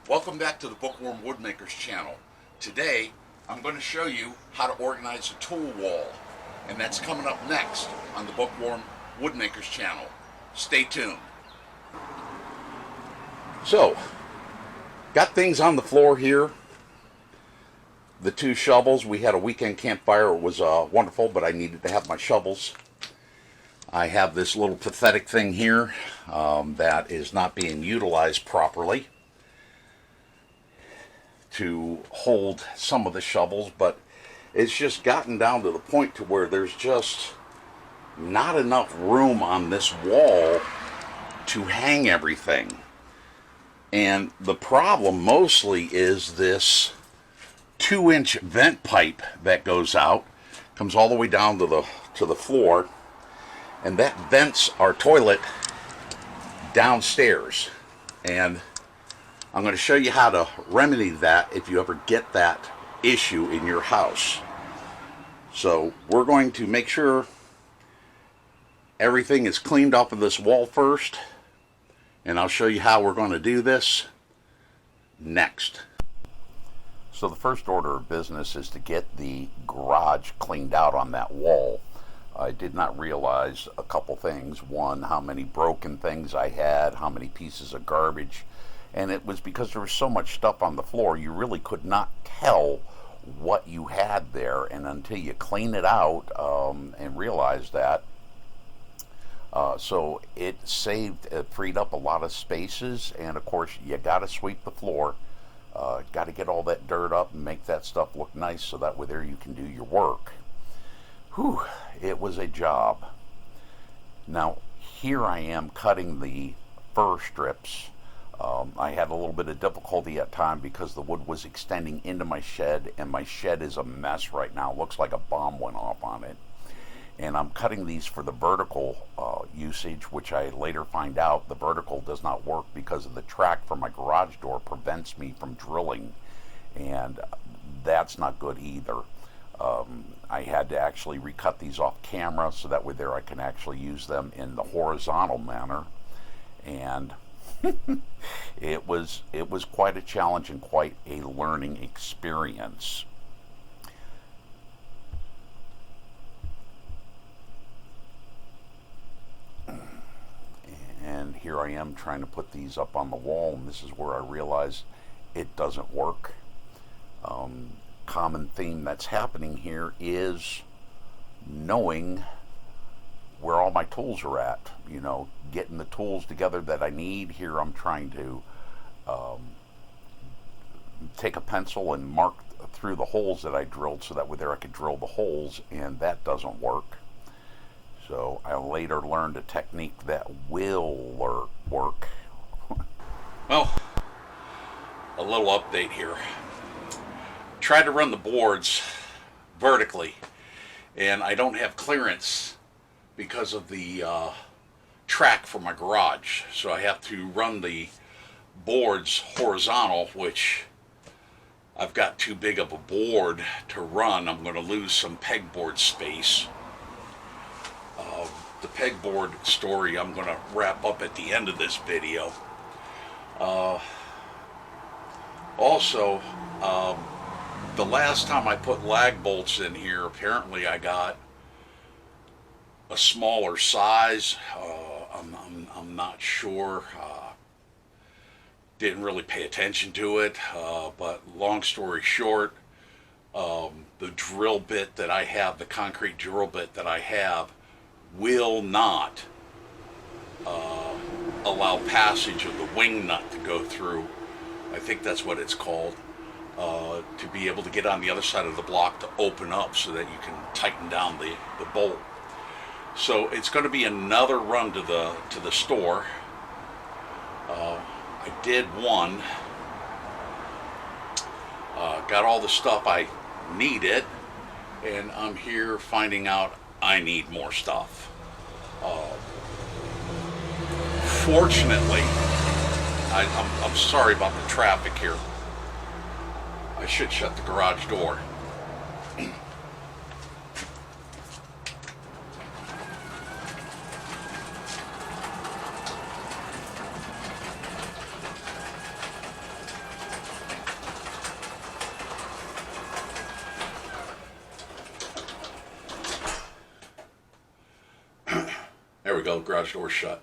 Welcome back to the Bookworm Woodmakers channel. Today, I'm going to show you how to organize a tool wall, and that's coming up next on the Bookworm Woodmakers channel. Stay tuned. So, got things on the floor here. The two shovels. We had a weekend campfire. It was wonderful, but I needed to have my shovels. I have this little pathetic thing here that is not being utilized properly to hold some of the shovels, but it's just gotten down to the point to where there's just not enough room on this wall to hang everything. And the problem mostly is this 2-inch vent pipe that goes out, comes all the way down to the floor, and that vents our toilet downstairs. And I'm going to show you how to remedy that if you ever get that issue in your house. So we're going to make sure everything is cleaned off of this wall first, and I'll show you how we're going to do this next. So the first order of business is to get the garage cleaned out on that wall. I did not realize a couple things. One, how many broken things I had, how many pieces of garbage. And it was because there was so much stuff on the floor, you really could not tell what you had there. And until you clean it out and realize that. So it freed up a lot of spaces. And of course, you got to sweep the floor. Got to get all that dirt up and make that stuff look nice so that way there you can do your work. Whew, it was a job. Now, here I am cutting the fir strips. I had a little bit of difficulty at time because the wood was extending into my shed, and my shed is a mess right now. It looks like a bomb went off on it. And I'm cutting these for the vertical usage, which I later find out the vertical does not work because of the track from my garage door prevents me from drilling, and that's not good either. I had to actually recut these off camera so that way there I can actually use them in the horizontal manner, and it was quite a challenge and quite a learning experience. And here I am trying to put these up on the wall, and this is where I realize it doesn't work. Common theme that's happening here is knowing where all my tools are at, getting the tools together that I need. Here I'm trying to take a pencil and mark through the holes that I drilled so that way there I could drill the holes, and that doesn't work. So I later learned a technique that will work. Well, a little update here. Tried to run the boards vertically, and I don't have clearance because of the track for my garage. So I have to run the boards horizontal, which I've got too big of a board to run. I'm going to lose some pegboard space. The pegboard story I'm going to wrap up at the end of this video. Also, the last time I put lag bolts in here, apparently I got a smaller size. I'm not sure. Didn't really pay attention to it, but long story short, the drill bit that I have, the concrete drill bit that I have, will not allow passage of the wing nut to go through. I think that's what it's called. To be able to get on the other side of the block to open up so that you can tighten down the bolt. So it's going to be another run to the store. I did one. Got all the stuff I needed, and I'm here finding out I need more stuff. Fortunately, I'm sorry about the traffic here. I should shut the garage door. There we go, garage door shut.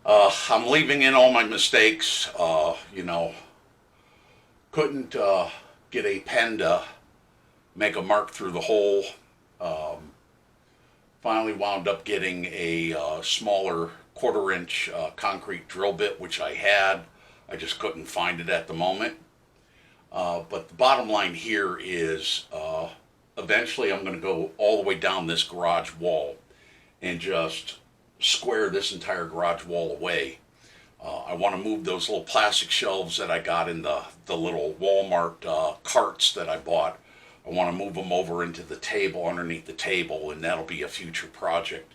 I'm leaving in all my mistakes. Couldn't get a pen to make a mark through the hole. Um, Finally wound up getting a smaller quarter-inch concrete drill bit, which I had. I just couldn't find it at the moment. But the bottom line here is eventually I'm going to go all the way down this garage wall and just square this entire garage wall away. I want to move those little plastic shelves that I got in the little Walmart carts that I bought. I want to move them over into the table, underneath the table, and that'll be a future project.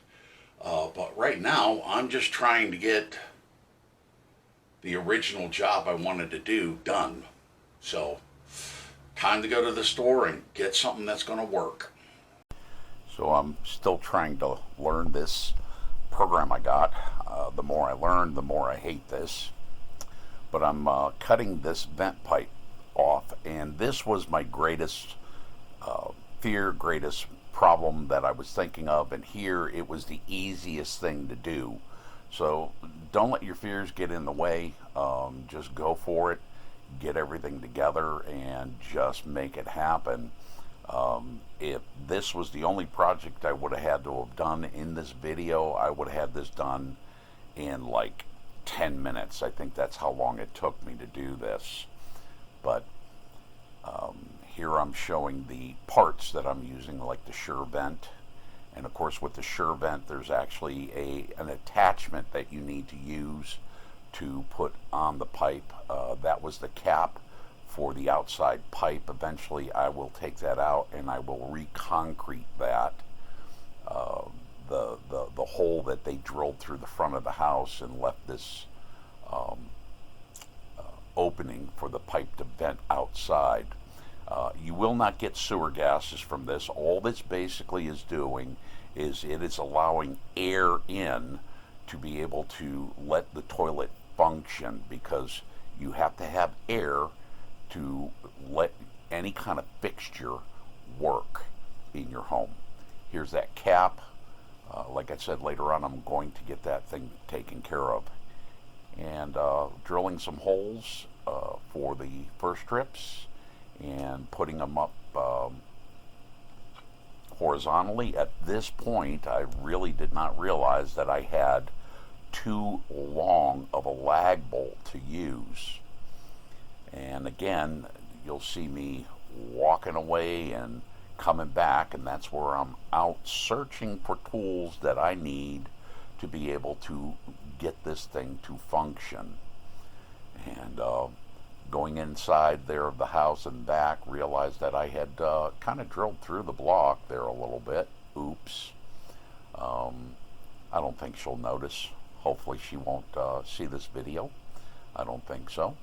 But right now, I'm just trying to get the original job I wanted to do done. So, time to go to the store and get something that's going to work. So I'm still trying to learn this program I got. The more I learn, the more I hate this. But I'm cutting this vent pipe off, and this was my greatest fear, greatest problem that I was thinking of, and here it was the easiest thing to do. So don't let your fears get in the way. Just go for it, get everything together, and just make it happen. If this was the only project I would have had to have done in this video, I would have had this done in like 10 minutes. I think that's how long it took me to do this. But here I'm showing the parts that I'm using, like the Sure vent. And of course with the Sure vent, there's actually an attachment that you need to use to put on the pipe. That was the cap for the outside pipe. Eventually I will take that out and I will reconcrete that. The hole that they drilled through the front of the house and left this opening for the pipe to vent outside. You will not get sewer gases from this. All this basically is doing is it is allowing air in to be able to let the toilet function, because you have to have air to let any kind of fixture work in your home. Here's that cap. Like I said, later on I'm going to get that thing taken care of. And drilling some holes for the first strips and putting them up horizontally. At this point, I really did not realize that I had too long of a lag bolt to use. And again, you'll see me walking away and coming back, and that's where I'm out searching for tools that I need to be able to get this thing to function. And going inside there of the house and back, realized that I had kind of drilled through the block there a little bit. Oops. I don't think she'll notice. Hopefully she won't see this video. I don't think so.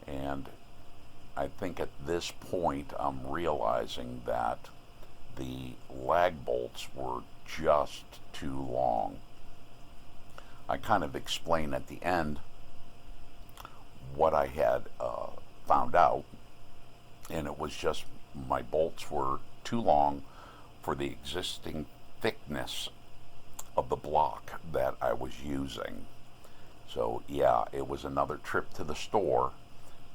And I think at this point I'm realizing that the lag bolts were just too long. I kind of explain at the end what I had found out, and it was just my bolts were too long for the existing thickness of the block that I was using. So yeah, it was another trip to the store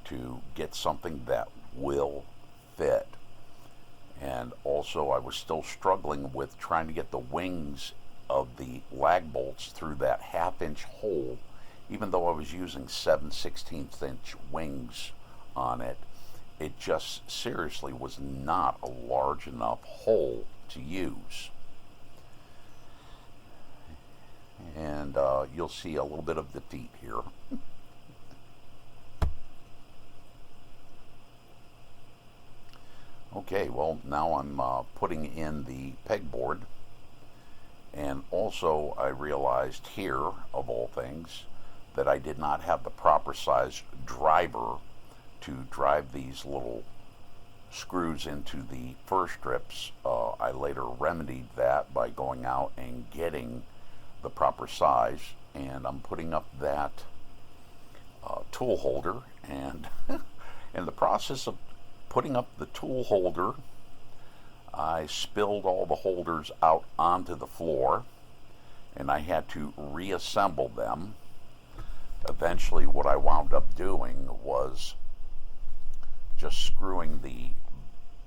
to get something that will fit. And also I was still struggling with trying to get the wings of the lag bolts through that half-inch hole. Even though I was using 7/16 inch wings on it, it just seriously was not a large enough hole to use. And you'll see a little bit of defeat here. Okay, well now I'm putting in the pegboard, and also I realized here, of all things, that I did not have the proper size driver to drive these little screws into the first strips. I later remedied that by going out and getting the proper size, and I'm putting up that tool holder, and in the process of putting up the tool holder, I spilled all the holders out onto the floor, and I had to reassemble them. Eventually, what I wound up doing was just screwing the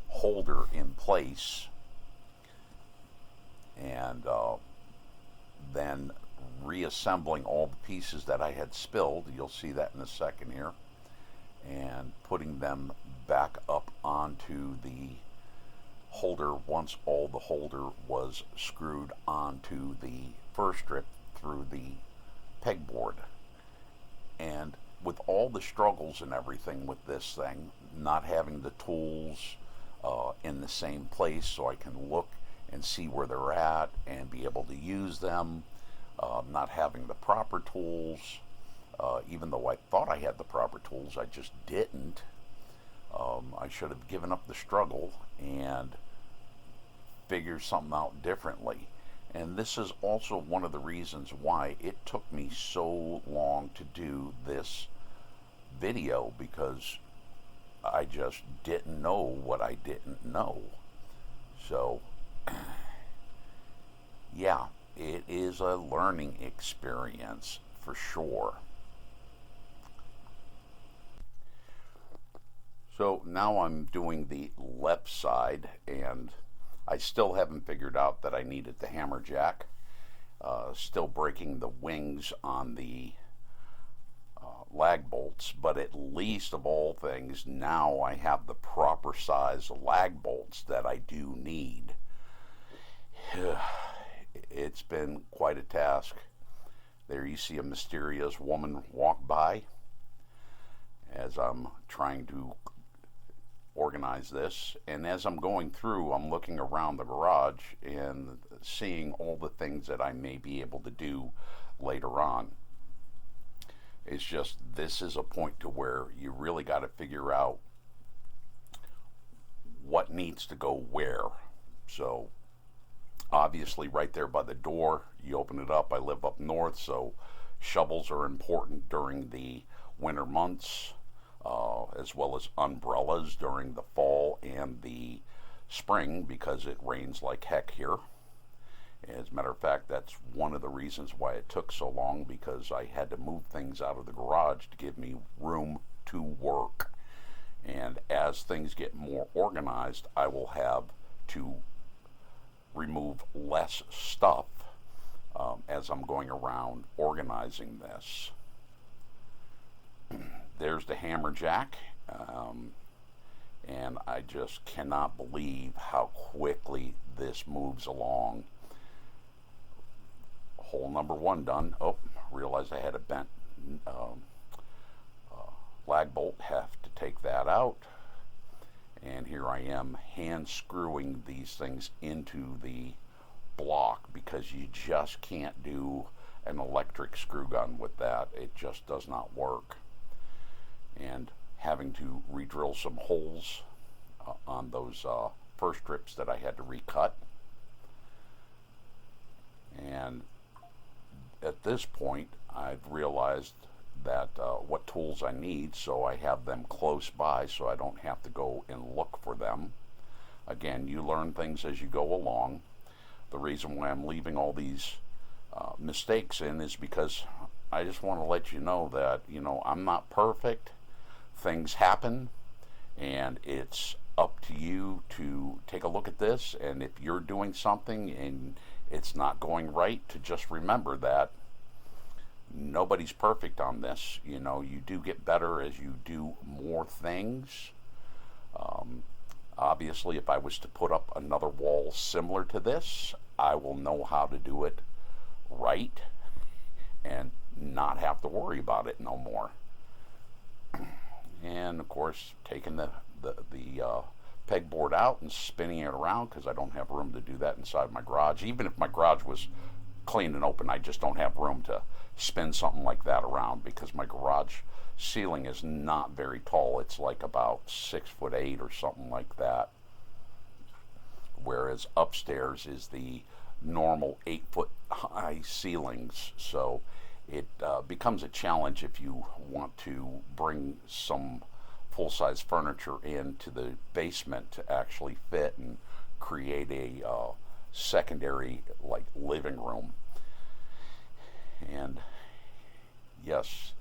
holder in place, and then reassembling all the pieces that I had spilled. You'll see that in a second here. And putting them back up onto the holder once all the holder was screwed onto the first strip through the pegboard. And with all the struggles and everything with this thing, not having the tools in the same place so I can look and see where they're at and be able to use them, not having the proper tools, even though I thought I had the proper tools, I just didn't. I should have given up the struggle and figured something out differently. And this is also one of the reasons why it took me so long to do this video, because I just didn't know what I didn't know. So, yeah, it is a learning experience for sure. So now I'm doing the left side, and I still haven't figured out that I needed the hammer jack. Still breaking the wings on the lag bolts, but at least of all things, now I have the proper size lag bolts that I do need. It's been quite a task. There you see a mysterious woman walk by as I'm trying to organize this, and as I'm going through, I'm looking around the garage and seeing all the things that I may be able to do later on. It's just, this is a point to where you really got to figure out what needs to go where. So obviously right there by the door, you open it up. I live up north, so shovels are important during the winter months, as well as umbrellas during the fall and the spring, because it rains like heck here. As a matter of fact, that's one of the reasons why it took so long, because I had to move things out of the garage to give me room to work. And as things get more organized, I will have to remove less stuff as I'm going around organizing this. There's the hammer jack, and I just cannot believe how quickly this moves along. Hole number one done. Oh, realized I had a bent lag bolt. Have to take that out. And here I am hand screwing these things into the block, because you just can't do an electric screw gun with that. It just does not work. And having to re-drill some holes on those first strips that I had to recut. And at this point, I've realized that what tools I need, so I have them close by so I don't have to go and look for them. Again, you learn things as you go along. The reason why I'm leaving all these mistakes in is because I just want to let you know that, I'm not perfect. Things happen, and it's up to you to take a look at this, and if you're doing something and it's not going right, to just remember that nobody's perfect on this. You do get better as you do more things. Obviously, if I was to put up another wall similar to this, I will know how to do it right and not have to worry about it no more. And of course, taking the pegboard out and spinning it around, because I don't have room to do that inside my garage. Even if my garage was clean and open, I just don't have room to spin something like that around, because my garage ceiling is not very tall. It's like about 6'8" or something like that, whereas upstairs is the normal 8-foot high ceilings. So it becomes a challenge if you want to bring some full-size furniture into the basement to actually fit and create a secondary living room. And yes,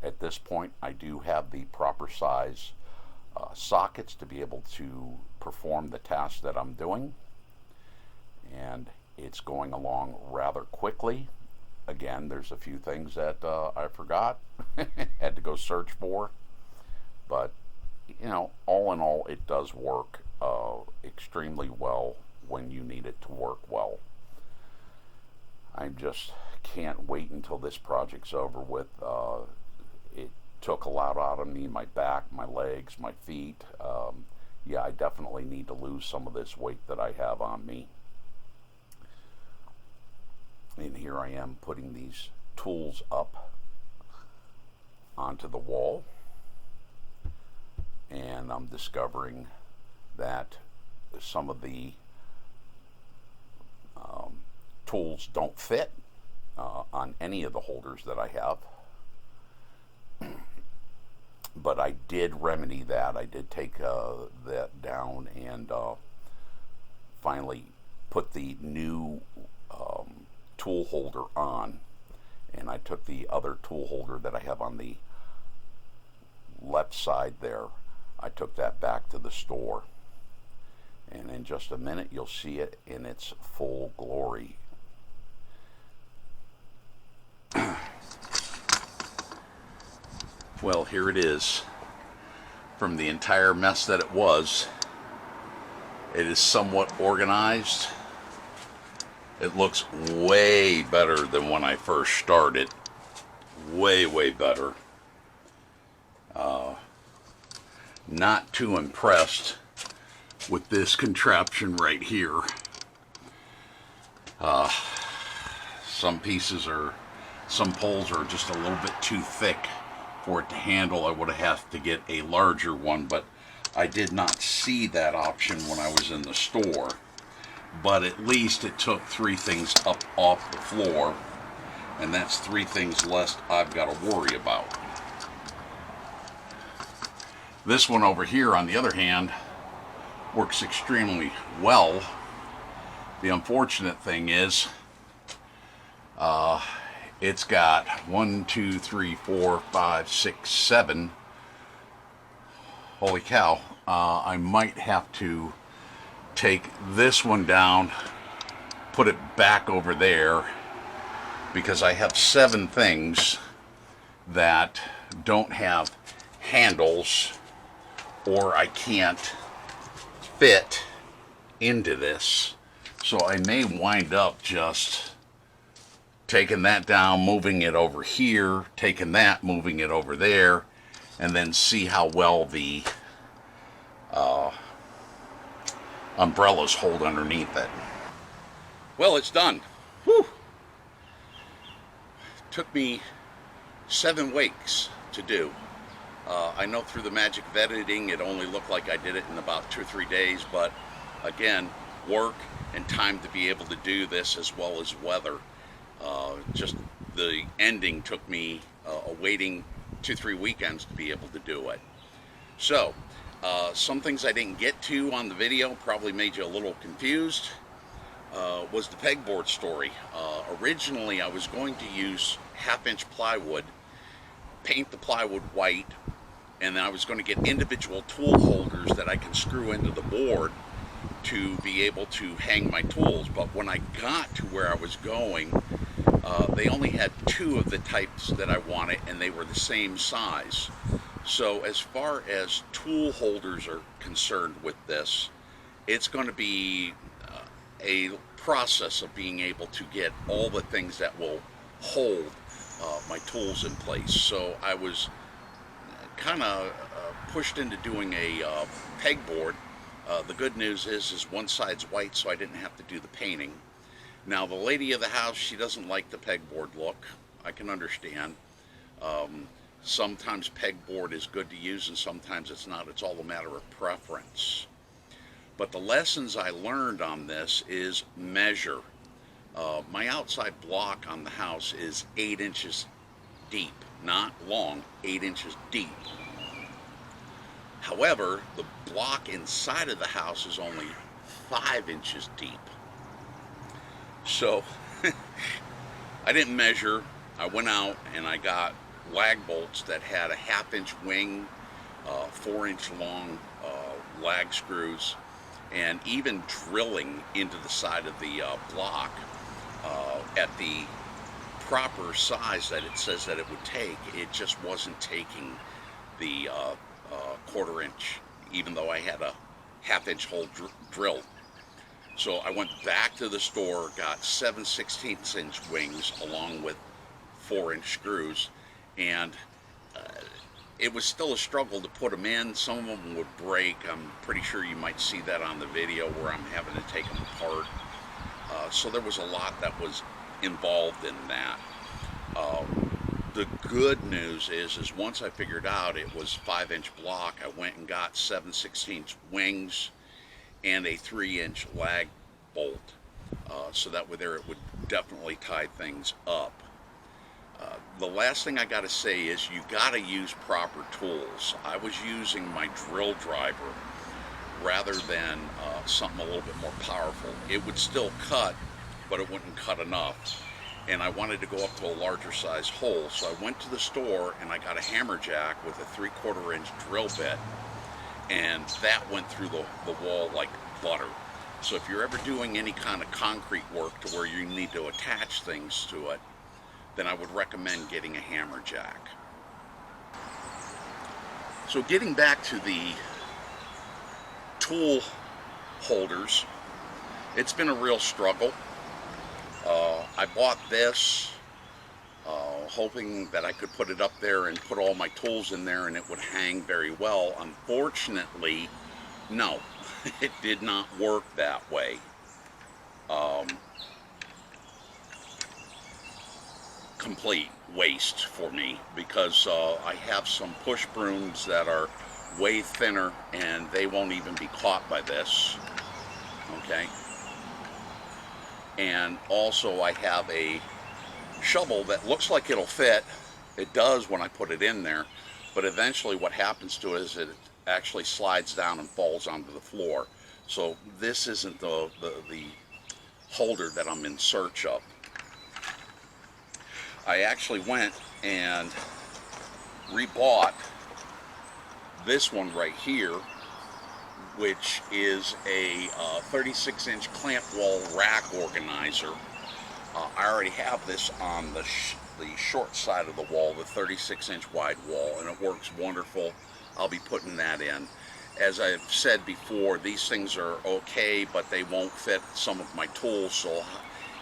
at this point I do have the proper size sockets to be able to perform the task that I'm doing, and it's going along rather quickly. Again, there's a few things that I forgot, had to go search for, but all in all, it does work extremely well when you need it to work well. I just can't wait until this project's over with. It took a lot out of me, my back, my legs, my feet. Yeah, I definitely need to lose some of this weight that I have on me. And here I am putting these tools up onto the wall, and I'm discovering that some of the tools don't fit on any of the holders that I have. But I did remedy that. I did take that down and finally put the new tool holder on, and I took the other tool holder that I have on the left side there, I took that back to the store, and in just a minute you'll see it in its full glory. Well, here it is. From the entire mess that it was, it is somewhat organized. It looks way better than when I first started. Way, way better. Not too impressed with this contraption right here. Some poles are just a little bit too thick for it to handle. I would have to get a larger one, but I did not see that option when I was in the store. But at least it took 3 things up off the floor, and that's 3 things less I've got to worry about. This one over here, on the other hand, works extremely well. The unfortunate thing is, it's got 1, 2, 3, 4, 5, 6, 7. Holy cow. I might have to take this one down, put it back over there, because I have 7 things that don't have handles, or I can't fit into this. So I may wind up just taking that down, moving it over here, taking that, moving it over there, and then see how well the umbrellas hold underneath it. Well, it's done. Whew. Took me 7 weeks to do. I know through the magic of editing it only looked like I did it in about 2 or 3 days, but again, work and time to be able to do this, as well as weather. Just the ending took me waiting 2 or 3 weekends to be able to do it. So some things I didn't get to on the video, probably made you a little confused, was the pegboard story. Originally I was going to use 1/2-inch plywood, paint the plywood white, and then I was going to get individual tool holders that I can screw into the board to be able to hang my tools. But when I got to where I was going, they only had 2 of the types that I wanted, and they were the same size. So as far as tool holders are concerned with this, it's going to be a process of being able to get all the things that will hold my tools in place. So I was kind of pushed into doing a pegboard. The good news is one side's white, so I didn't have to do the painting. Now the lady of the house, she doesn't like the pegboard look. I can understand. Sometimes pegboard is good to use and sometimes it's not. It's all a matter of preference. But the lessons I learned on this is measure. My outside block on the house is 8 inches deep, not long, 8 inches deep. However, the block inside of the house is only 5 inches deep. So I didn't measure, I went out and I got lag bolts that had a 1/2 inch wing, 4 inch long lag screws, and even drilling into the side of the block at the proper size that it says that it would take. It just wasn't taking the 1/4 inch, even though I had a 1/2 inch hole drilled. So I went back to the store, got 7/16 inch wings along with 4 inch screws, and it was still a struggle to put them in. Some of them would break. I'm pretty sure you might see that on the video where I'm having to take them apart. So there was a lot that was involved in that. The good news is once I figured out it was 5 inch block, I went and got 7/16 wings and a 3 inch lag bolt. So that way there it would definitely tie things up. The last thing I got to say is you got to use proper tools. I was using my drill driver rather than something a little bit more powerful. It would still cut, but it wouldn't cut enough. And I wanted to go up to a larger size hole, so I went to the store and I got a hammer jack with a 3/4 inch drill bit, and that went through the wall like butter. So if you're ever doing any kind of concrete work to where you need to attach things to it, then I would recommend getting a hammer jack. So getting back to the tool holders, it's been a real struggle. I bought this hoping that I could put it up there and put all my tools in there and it would hang very well. Unfortunately, no, it did not work that way. Complete waste for me, because I have some push brooms that are way thinner and they won't even be caught by this. Okay. And also I have a shovel that looks like it'll fit. It does when I put it in there, but eventually what happens to it is it actually slides down and falls onto the floor. So this isn't the holder that I'm in search of. I actually went and rebought this one right here, which is a 36-inch clamp wall rack organizer. I already have this on the short side of the wall, the 36-inch wide wall, and it works wonderful. I'll be putting that in. As I've said before, these things are okay, but they won't fit some of my tools, so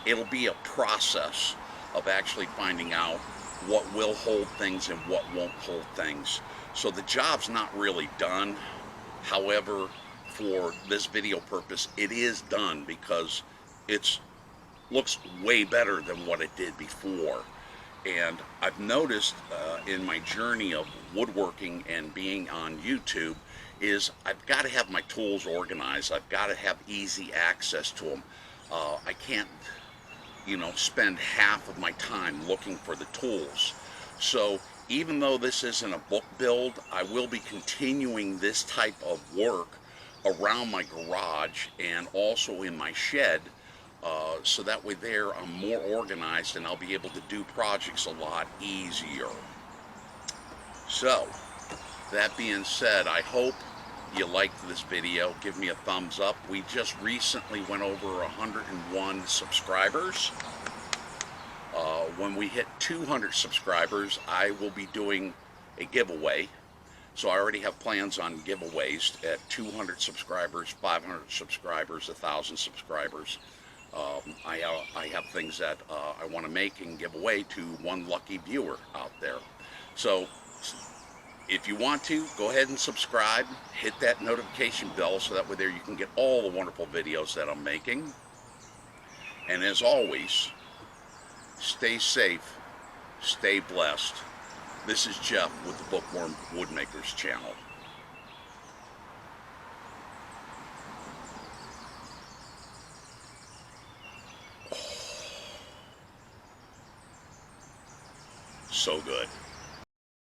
it'll be a process of actually finding out what will hold things and what won't hold things. So the job's not really done. However, for this video purpose, it is done because it looks way better than what it did before. And I've noticed in my journey of woodworking and being on YouTube is I've got to have my tools organized. I've got to have easy access to them. I can't, spend half of my time looking for the tools. So even though this isn't a book build, I will be continuing this type of work around my garage and also in my shed, so that way there I'm more organized and I'll be able to do projects a lot easier. So that being said, I hope you liked this video. Give me a thumbs up. We just recently went over 101 subscribers. When we hit 200 subscribers, I will be doing a giveaway. So I already have plans on giveaways at 200 subscribers, 500 subscribers, 1,000 subscribers. I have things that I want to make and give away to one lucky viewer out there. So if you want to, go ahead and subscribe, hit that notification bell so that way there you can get all the wonderful videos that I'm making. And as always, stay safe, stay blessed. This is Jeff with the Bookworm Woodmakers channel.